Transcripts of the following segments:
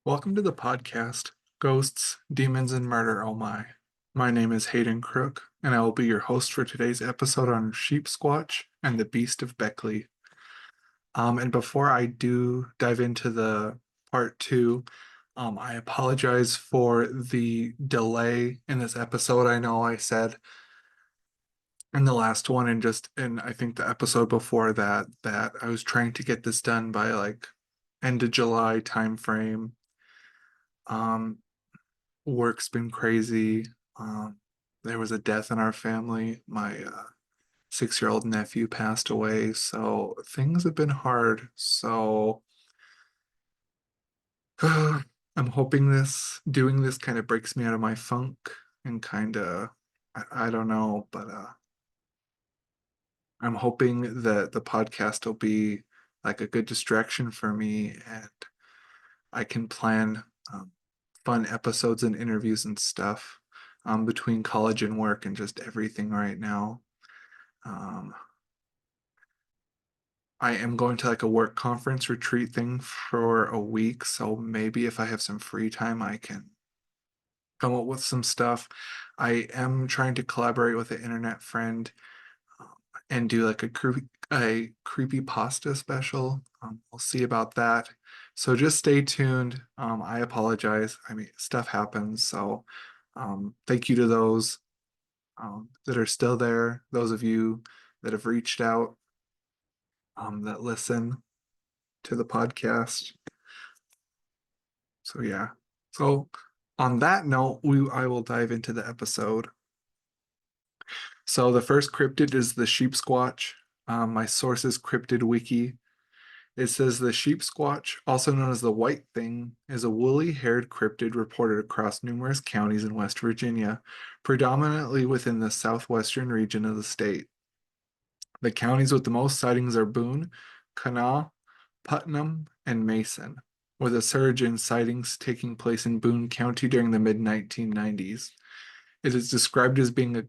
Welcome to the podcast, Ghosts, Demons, and Murder, Oh My. My name is Hayden Crook, and I will be your host for today's episode on Sheep Squatch and the Beast of Beckley. And before I do dive into the part two, I apologize for the delay in this episode. I know I said in the last one and just in I think the episode before that I was trying to get this done by like end of July time frame. Um, Work's been crazy. Um, there was a death in our family. My 6-year-old nephew passed away, so things have been hard. So I'm hoping doing this kind of breaks me out of my funk and kind of, I don't know, but I'm hoping that the podcast will be like a good distraction for me and I can plan um, fun episodes and interviews and stuff between college and work and just everything right now. Um, I am going to like a work conference retreat thing for a week, so maybe if I have some free time, I can come up with some stuff. I am trying to collaborate with an internet friend um, and do like a creepy pasta special. We'll see about that. So just stay tuned. I apologize. I mean, stuff happens. So thank you to those that are still there, those of you that have reached out, that listen to the podcast. So yeah. So on that note, I will dive into the episode. So the first cryptid is the sheep squatch. My source is Cryptid Wiki. It says the sheep squatch, also known as the white thing, is a woolly haired cryptid reported across numerous counties in West Virginia, predominantly within the southwestern region of the state. The counties with the most sightings are Boone, Kanawha, Putnam, and Mason, with a surge in sightings taking place in Boone County during the mid 1990s. It is described as being a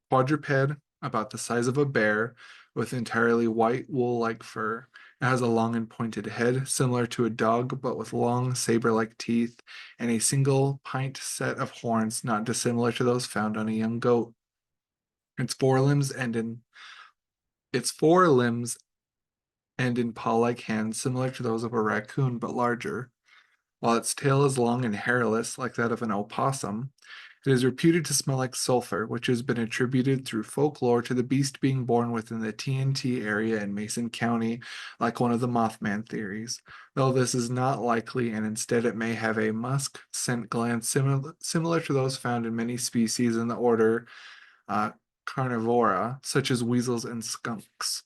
quadruped about the size of a bear with entirely white wool-like fur. It has a long and pointed head, similar to a dog, but with long saber-like teeth and a single pint set of horns not dissimilar to those found on a young goat. Its forelimbs end in its forelimbs end in paw-like hands similar to those of a raccoon but larger. While its tail is long and hairless, like that of an opossum, it is reputed to smell like sulfur, which has been attributed through folklore to the beast being born within the TNT area in Mason County, like one of the Mothman theories, though this is not likely and instead it may have a musk scent gland similar to those found in many species in the order uh, Carnivora, such as weasels and skunks.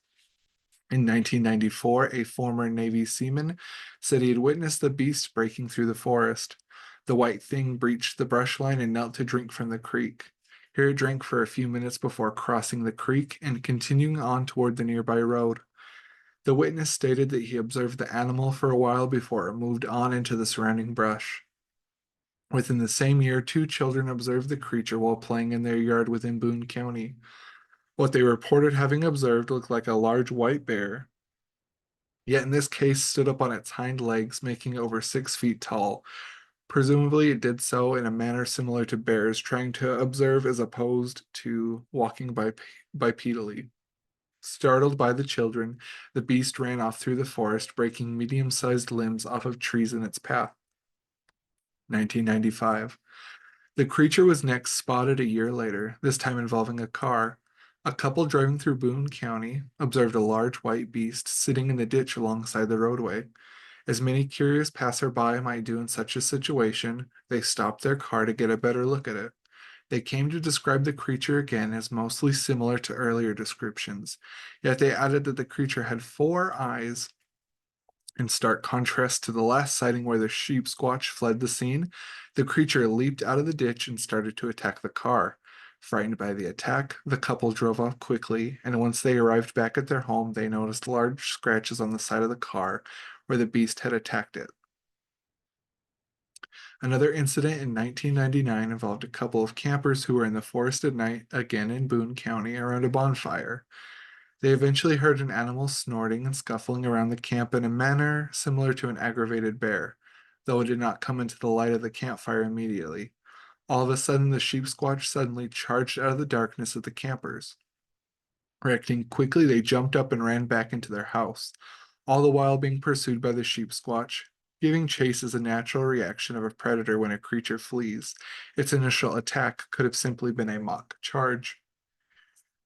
In 1994, a former Navy seaman said he had witnessed the beast breaking through the forest. The white thing breached the brush line and knelt to drink from the creek. Here it drank for a few minutes before crossing the creek and continuing on toward the nearby road. The witness stated that he observed the animal for a while before it moved on into the surrounding brush. Within the same year, two children observed the creature while playing in their yard within Boone County. What they reported having observed looked like a large white bear, yet in this case stood up on its hind legs, making it over 6 feet tall. Presumably, it did so in a manner similar to bears, trying to observe as opposed to walking bipedally. Startled by the children, the beast ran off through the forest, breaking medium sized limbs off of trees in its path. 1995. The creature was next spotted a year later, this time involving a car. A couple driving through Boone County observed a large white beast sitting in the ditch alongside the roadway. As many curious passerby might do in such a situation, they stopped their car to get a better look at it. They came to describe the creature again as mostly similar to earlier descriptions, yet they added that the creature had 4 eyes. In stark contrast to the last sighting where the sheep squatch fled the scene, the creature leaped out of the ditch and started to attack the car. Frightened by the attack, the couple drove off quickly, and once they arrived back at their home, they noticed large scratches on the side of the car where the beast had attacked it. Another incident in 1999 involved a couple of campers who were in the forest at night, again in Boone County, around a bonfire. They eventually heard an animal snorting and scuffling around the camp in a manner similar to an aggravated bear. though it did not come into the light of the campfire immediately. All of a sudden, the sheep squatch suddenly charged out of the darkness at the campers. Reacting quickly, they jumped up and ran back into their house, all the while being pursued by the sheep squatch. Giving chase is a natural reaction of a predator when a creature flees. Its initial attack could have simply been a mock charge.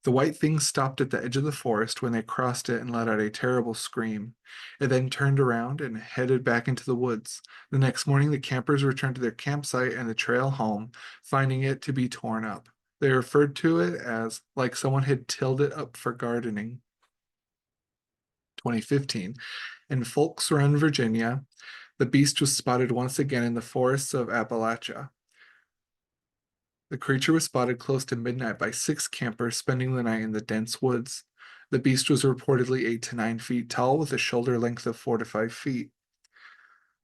The white thing stopped at the edge of the forest when they crossed it and let out a terrible scream. It then turned around and headed back into the woods. The next morning, the campers returned to their campsite and the trail home, finding it to be torn up. They referred to it as like someone had tilled it up for gardening. 2015. In Folks Run, Virginia, the beast was spotted once again in the forests of Appalachia. The creature was spotted close to midnight by 6 campers spending the night in the dense woods. The beast was reportedly 8 to 9 feet tall with a shoulder length of 4 to 5 feet.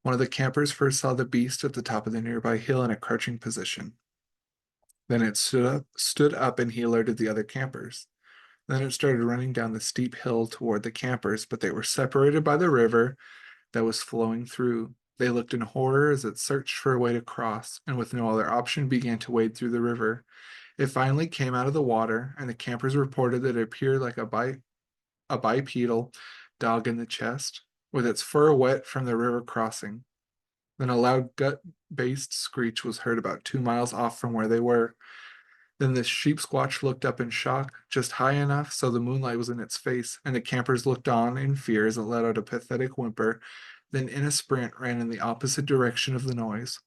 One of the campers first saw the beast at the top of the nearby hill in a crouching position. Then it stood up and he alerted the other campers. Then it started running down the steep hill toward the campers, but they were separated by the river that was flowing through. They looked in horror as it searched for a way to cross, and with no other option began to wade through the river. It finally came out of the water, and the campers reported that it appeared like a bipedal dog in the chest, with its fur wet from the river crossing. Then a loud gut-based screech was heard about 2 miles off from where they were. Then the sheep squatch looked up in shock, just high enough so the moonlight was in its face, and the campers looked on in fear as it let out a pathetic whimper, then in a sprint ran in the opposite direction of the noise.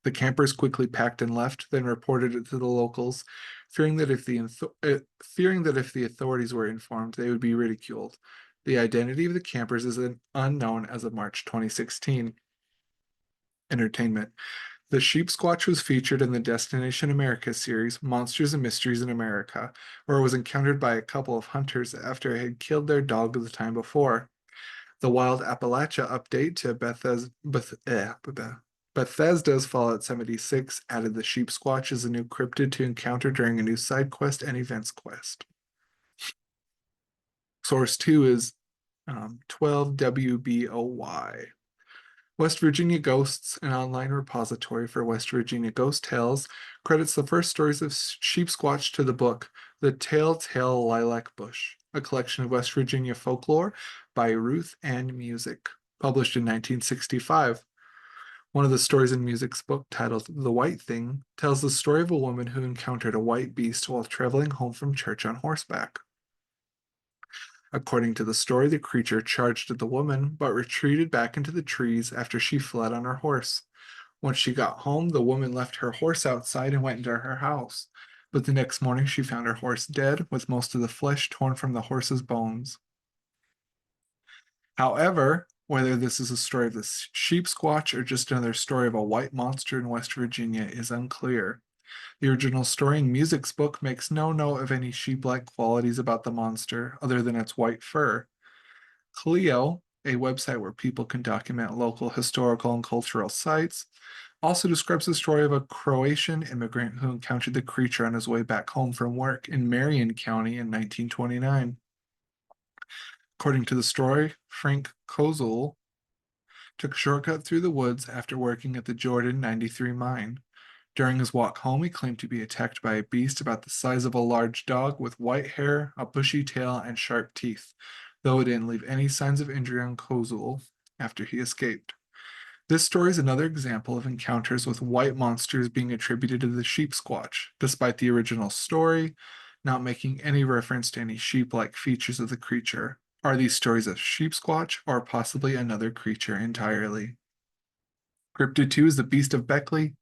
The campers quickly packed and left, then reported it to the locals, fearing that if the authorities were informed, they would be ridiculed. The identity of the campers is unknown as of March 2016. Entertainment. The sheep squatch was featured in the Destination America series, Monsters and Mysteries in America, where it was encountered by a couple of hunters after it had killed their dog the time before. The Wild Appalachia update to Bethesda's Fallout 76 added the sheep squatch as a new cryptid to encounter during a new side quest and events quest. Source 2 is 12WBOY. West Virginia Ghosts, an online repository for West Virginia ghost tales, credits the first stories of sheep squatch to the book The Telltale Lilac Bush, a collection of West Virginia folklore by Ruth Ann Music, published in 1965. One of the stories in Music's book, titled The White Thing, tells the story of a woman who encountered a white beast while traveling home from church on horseback. According to the story, the creature charged at the woman, but retreated back into the trees after she fled on her horse. Once she got home, the woman left her horse outside and went into her house. But the next morning, she found her horse dead, with most of the flesh torn from the horse's bones. However, whether this is a story of the sheep squatch or just another story of a white monster in West Virginia is unclear. The original story in Music's book makes no note of any sheep-like qualities about the monster other than its white fur. Clio, a website where people can document local historical and cultural sites, also describes the story of a Croatian immigrant who encountered the creature on his way back home from work in Marion County in 1929. According to the story, Frank Kozel took a shortcut through the woods after working at the Jordan 93 mine. During his walk home, he claimed to be attacked by a beast about the size of a large dog with white hair, a bushy tail, and sharp teeth, though it didn't leave any signs of injury on Kozel after he escaped. This story is another example of encounters with white monsters being attributed to the sheep squatch, despite the original story not making any reference to any sheep-like features of the creature. Are these stories of sheep squatch or possibly another creature entirely? Cryptid 2 is the Beast of Beckley.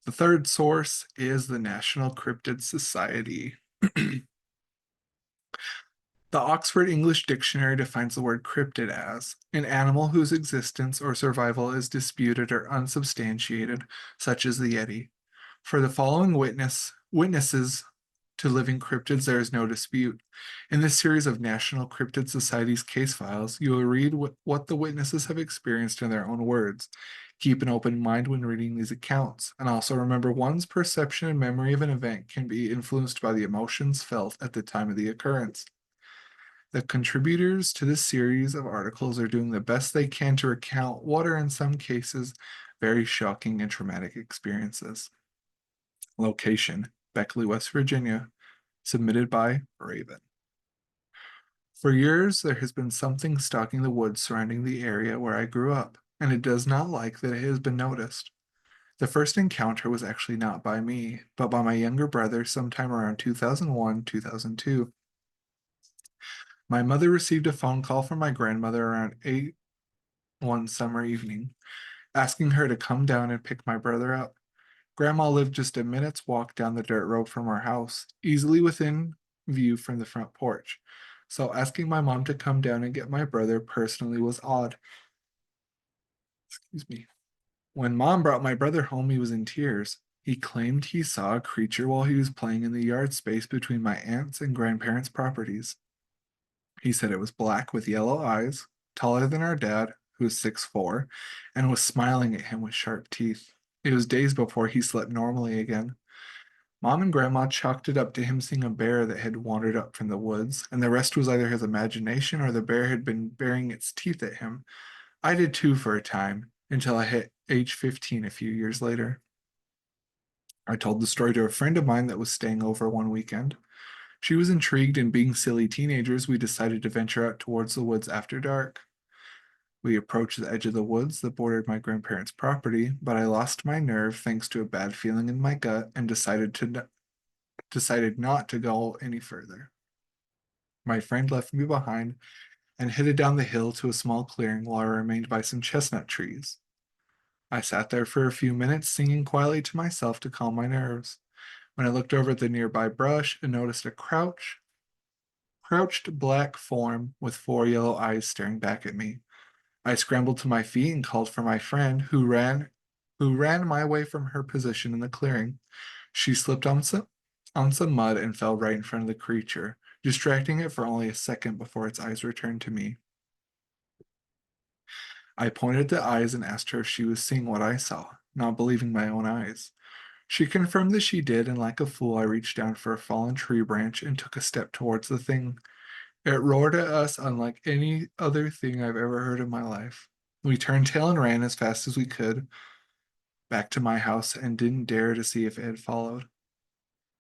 The third source is the National Cryptid Society. The Oxford English Dictionary defines the word cryptid as an animal whose existence or survival is disputed or unsubstantiated, such as the Yeti. For the following witnesses to living cryptids, there is no dispute. In this series of National Cryptid Society's case files, you will read what the witnesses have experienced in their own words. Keep an open mind when reading these accounts, and also remember one's perception and memory of an event can be influenced by the emotions felt at the time of the occurrence. The contributors to this series of articles are doing the best they can to recount what are, in some cases, very shocking and traumatic experiences. Location: Beckley, West Virginia. Submitted by Raven. For years, there has been something stalking the woods surrounding the area where I grew up, and it does not like that it has been noticed. The first encounter was actually not by me, but by my younger brother sometime around 2001, 2002. My mother received a phone call from my grandmother around 8 one summer evening, asking her to come down and pick my brother up. Grandma lived just a minute's walk down the dirt road from our house, easily within view from the front porch. So asking my mom to come down and get my brother personally was odd. Excuse me. When mom brought my brother home, he was in tears. He claimed he saw a creature while he was playing in the yard space between my aunt's and grandparents' properties. He said it was black with yellow eyes, taller than our dad, who was 6'4", and was smiling at him with sharp teeth. It was days before he slept normally again. Mom and Grandma chalked it up to him seeing a bear that had wandered up from the woods, and the rest was either his imagination or the bear had been baring its teeth at him. I did too for a time, until I hit age 15 a few years later. I told the story to a friend of mine that was staying over one weekend. She was intrigued, and being silly teenagers, we decided to venture out towards the woods after dark. We approached the edge of the woods that bordered my grandparents' property, but I lost my nerve thanks to a bad feeling in my gut and decided not to go any further. My friend left me behind and headed down the hill to a small clearing while I remained by some chestnut trees. I sat there for a few minutes, singing quietly to myself to calm my nerves. When I looked over at the nearby brush and noticed a crouched black form with four yellow eyes staring back at me. I scrambled to my feet and called for my friend, who ran my way from her position in the clearing. She slipped on some mud and fell right in front of the creature, distracting it for only a second before its eyes returned to me. I pointed at the eyes and asked her if she was seeing what I saw, not believing my own eyes. She confirmed that she did, and like a fool, I reached down for a fallen tree branch and took a step towards the thing. It roared at us unlike any other thing I've ever heard in my life. We turned tail and ran as fast as we could back to my house and didn't dare to see if it had followed.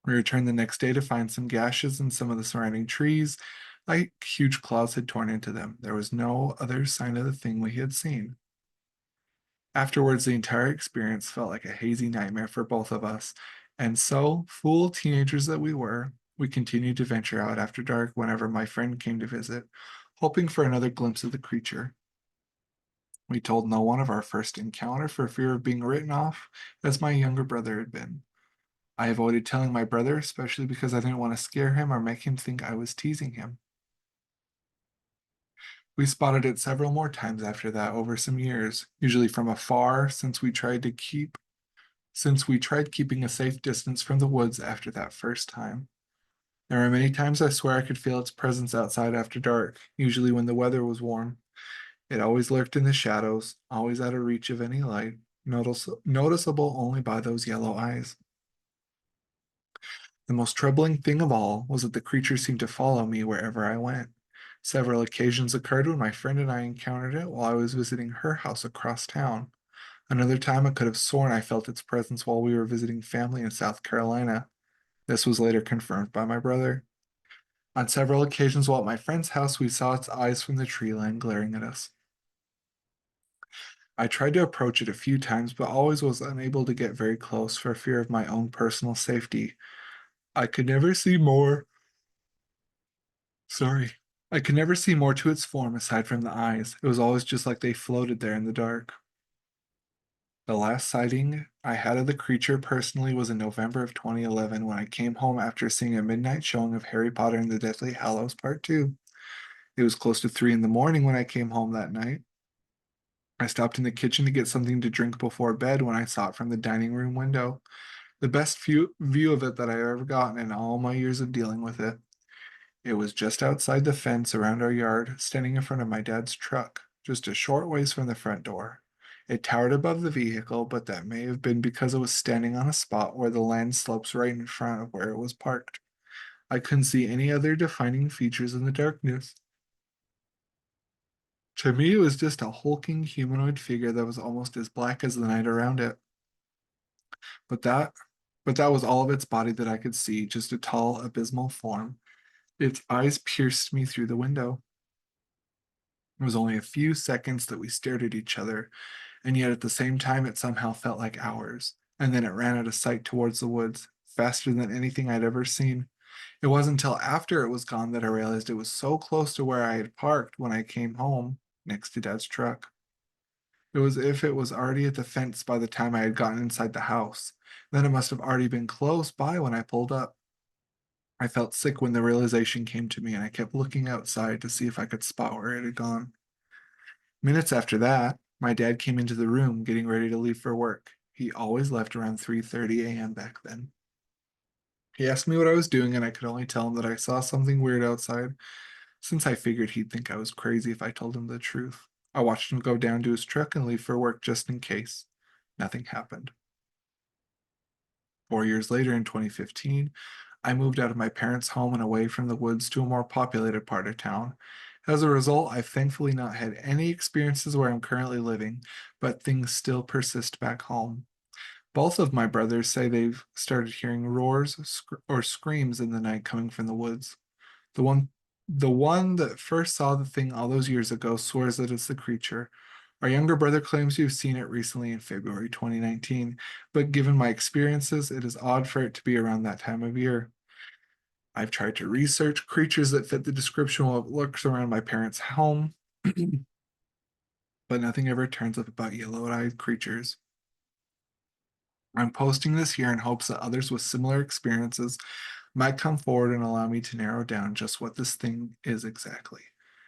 We returned the next day to find some gashes in some of the surrounding trees, like huge claws had torn into them. There was no other sign of the thing we had seen. Afterwards, the entire experience felt like a hazy nightmare for both of us, and so, fool teenagers that we were, we continued to venture out after dark whenever my friend came to visit, hoping for another glimpse of the creature. We told no one of our first encounter for fear of being written off, as my younger brother had been. I avoided telling my brother, especially because I didn't want to scare him or make him think I was teasing him. We spotted it several more times after that over some years, usually from afar, since we tried keeping a safe distance from the woods after that first time. There were many times I swear I could feel its presence outside after dark, usually when the weather was warm. It always lurked in the shadows, always out of reach of any light, noticeable only by those yellow eyes. The most troubling thing of all was that the creature seemed to follow me wherever I went. Several occasions occurred when my friend and I encountered it while I was visiting her house across town. Another time I could have sworn I felt its presence while we were visiting family in South Carolina. This was later confirmed by my brother. On several occasions while at my friend's house, we saw its eyes from the tree line glaring at us. I tried to approach it a few times, but always was unable to get very close for fear of my own personal safety. I could never see more. Sorry. I could never see more to its form aside from the eyes. It was always just like they floated there in the dark. The last sighting I had of the creature personally was in November of 2011 when I came home after seeing a midnight showing of Harry Potter and the Deathly Hallows Part 2. It was close to 3 in the morning when I came home that night. I stopped in the kitchen to get something to drink before bed when I saw it from the dining room window. The best view of it that I've ever gotten in all my years of dealing with it. It was just outside the fence around our yard, standing in front of my dad's truck, just a short ways from the front door. It towered above the vehicle, but that may have been because it was standing on a spot where the land slopes right in front of where it was parked. I couldn't see any other defining features in the darkness. To me, it was just a hulking humanoid figure that was almost as black as the night around it. But that but that was all of its body that I could see, just a tall, abysmal form. Its eyes pierced me through the window. It was only a few seconds that we stared at each other, and yet at the same time it somehow felt like hours. And then it ran out of sight towards the woods, faster than anything I'd ever seen. It wasn't until after it was gone that I realized it was so close to where I had parked when I came home, next to Dad's truck. It was as if it was already at the fence by the time I had gotten inside the house. Then it must have already been close by when I pulled up. I felt sick when the realization came to me, and I kept looking outside to see if I could spot where it had gone. Minutes after that, my dad came into the room getting ready to leave for work. He always left around 3:30 a.m. back then. He asked me what I was doing, and I could only tell him that I saw something weird outside, since I figured he'd think I was crazy if I told him the truth. I watched him go down to his truck and leave for work just in case. Nothing happened. 4 years later, in 2015, I moved out of my parents' home and away from the woods to a more populated part of town. As a result, I've thankfully not had any experiences where I'm currently living, but things still persist back home. Both of my brothers say they've started hearing roars or screams in the night coming from the woods. The one the one that first saw the thing all those years ago swears that it's the creature. Our younger brother claims you've seen it recently in February 2019, but given my experiences, it is odd for it to be around that time of year. I've tried to research creatures that fit the description while it lurks around my parents' home, but nothing ever turns up about yellow-eyed creatures. I'm posting this here in hopes that others with similar experiences might come forward and allow me to narrow down just what this thing is exactly.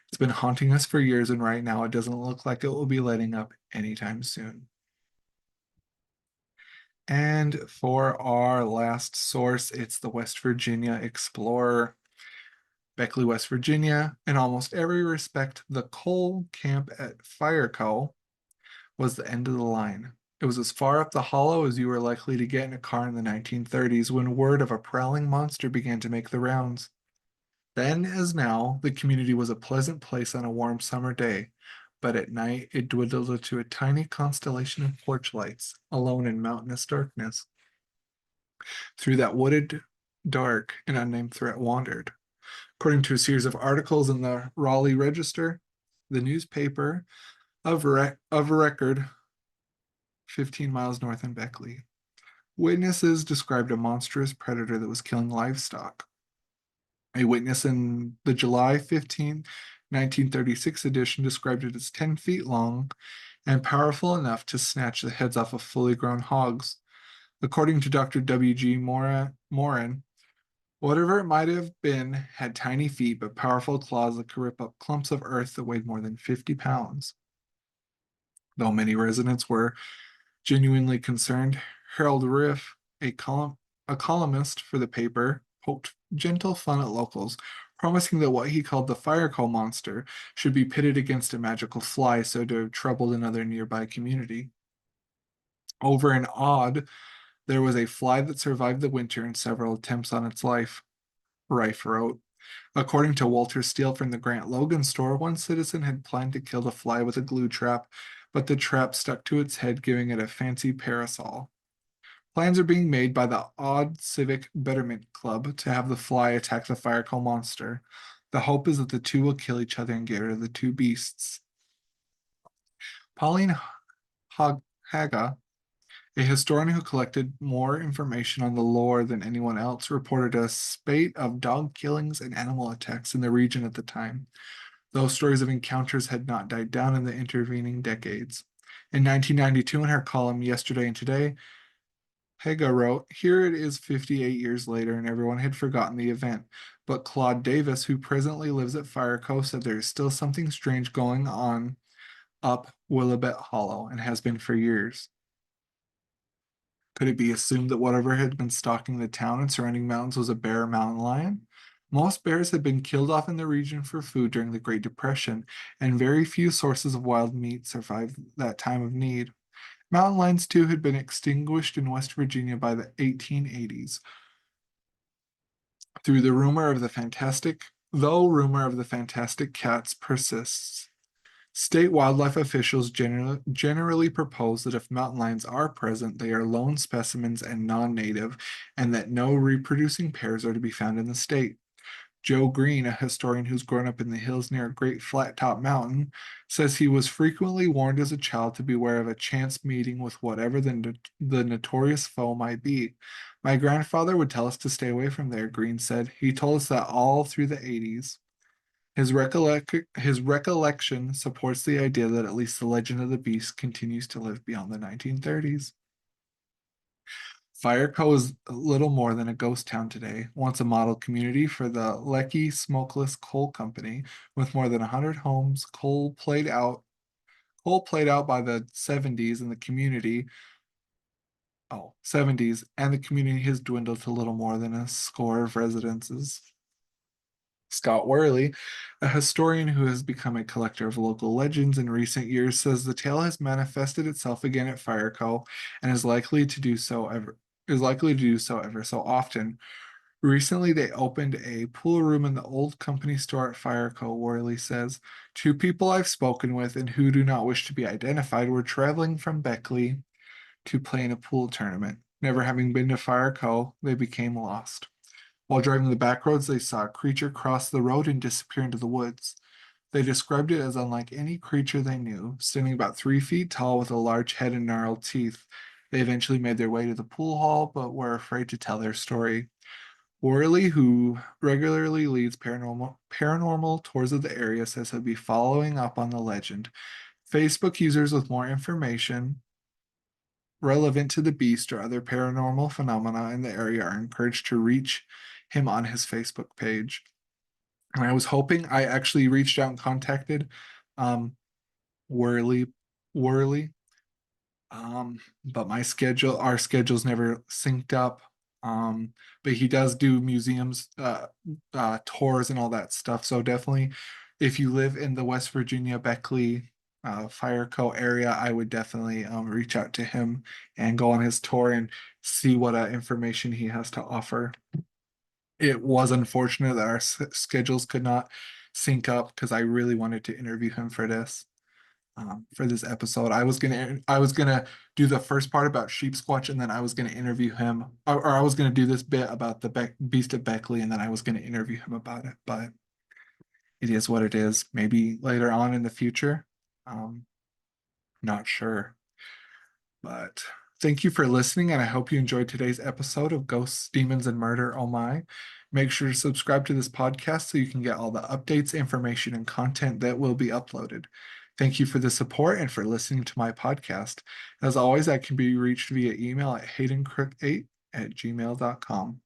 It's been haunting us for years, and right now it doesn't look like it will be letting up anytime soon. And for our last source, it's the West Virginia Explorer, Beckley, West Virginia. In almost every respect, the coal camp at Fireco was the end of the line. It was as far up the hollow as you were likely to get in a car in the 1930s when word of a prowling monster began to make the rounds. Then, as now, the community was a pleasant place on a warm summer day, but at night it dwindled into a tiny constellation of porch lights, alone in mountainous darkness. Through that wooded dark, an unnamed threat wandered. According to a series of articles in the Raleigh Register, the newspaper of record 15 miles north in Beckley, witnesses described a monstrous predator that was killing livestock. A witness in the July 15, 1936 edition described it as 10 feet long and powerful enough to snatch the heads off of fully grown hogs. According to Dr. W.G. Morin, whatever it might have been had tiny feet but powerful claws that could rip up clumps of earth that weighed more than 50 pounds. Though many residents were genuinely concerned, Harold Riff, a columnist for the paper, poked gentle fun at locals, promising that what he called the Fireco monster should be pitted against a magical fly so to have troubled another nearby community. Over in Odd, there was a fly that survived the winter and several attempts on its life, Rife wrote. According to Walter Steele from the Grant Logan store, one citizen had planned to kill the fly with a glue trap, but the trap stuck to its head, giving it a fancy parasol. Plans are being made by the Odd Civic Betterment Club to have the fly attack the Fireco monster. The hope is that the two will kill each other and get rid of the two beasts. Pauline Haga, a historian who collected more information on the lore than anyone else, reported a spate of dog killings and animal attacks in the region at the time. Those stories of encounters had not died down in the intervening decades. In 1992, in her column Yesterday and Today, Haga wrote, "Here it is 58 years later, and everyone had forgotten the event. But Claude Davis, who presently lives at Fireco, said there is still something strange going on up Willamette Hollow, and has been for years." Could it be assumed that whatever had been stalking the town and surrounding mountains was a bear or mountain lion? Most bears had been killed off in the region for food during the Great Depression, and very few sources of wild meat survived that time of need. Mountain lions, too, had been extinguished in West Virginia by the 1880s. Through the rumor of the fantastic, though rumor of the fantastic cats persists. State wildlife officials generally propose that if mountain lions are present, they are lone specimens and non native, and that no reproducing pairs are to be found in the state. Joe Green, a historian who's grown up in the hills near a great flat top mountain, says he was frequently warned as a child to beware of a chance meeting with whatever the notorious foe might be. My grandfather would tell us to stay away from there, Green said. He told us that all through the 80s. His recollection supports the idea that at least the legend of the beast continues to live beyond the 1930s. Fireco is little more than a ghost town today, once a model community for the Lecky Smokeless Coal Company, with more than 100 homes, coal played out by the 70s in the community. Oh, 70s, and the community has dwindled to little more than a score of residences. Scott Worley, a historian who has become a collector of local legends in recent years, says the tale has manifested itself again at Fireco and is likely to do so ever so often. Recently, they opened a pool room in the old company store at Fireco, Worley says. Two people I've spoken with and who do not wish to be identified were traveling from Beckley to play in a pool tournament. Never having been to Fireco, they became lost. While driving the back roads, they saw a creature cross the road and disappear into the woods. They described it as unlike any creature they knew, standing about 3 feet tall with a large head and gnarled teeth. They eventually made their way to the pool hall, but were afraid to tell their story. Worley, who regularly leads paranormal tours of the area, says he'll be following up on the legend. Facebook users with more information relevant to the beast or other paranormal phenomena in the area are encouraged to reach him on his Facebook page. And I actually reached out and contacted um, Worley, Worley, but our schedules never synced up. But he does do museums, tours, and all that stuff. So definitely, if you live in the West Virginia Beckley Fireco area, I would definitely reach out to him and go on his tour and see what information he has to offer. It was unfortunate that our schedules could not sync up because I really wanted to interview him for this episode. I was gonna do the first part about Sheep Squatch, and then I was gonna interview him, or I was gonna do this bit about the Beast of Beckley, and then I was gonna interview him about it. But it is what it is. Maybe later on in the future. Um, Not sure. But thank you for listening, and I hope you enjoyed today's episode of Ghosts, Demons, and Murder. Oh my. Make sure to subscribe to this podcast so you can get all the updates, information, and content that will be uploaded. Thank you for the support and for listening to my podcast. As always, I can be reached via email at haydencrook8@gmail.com.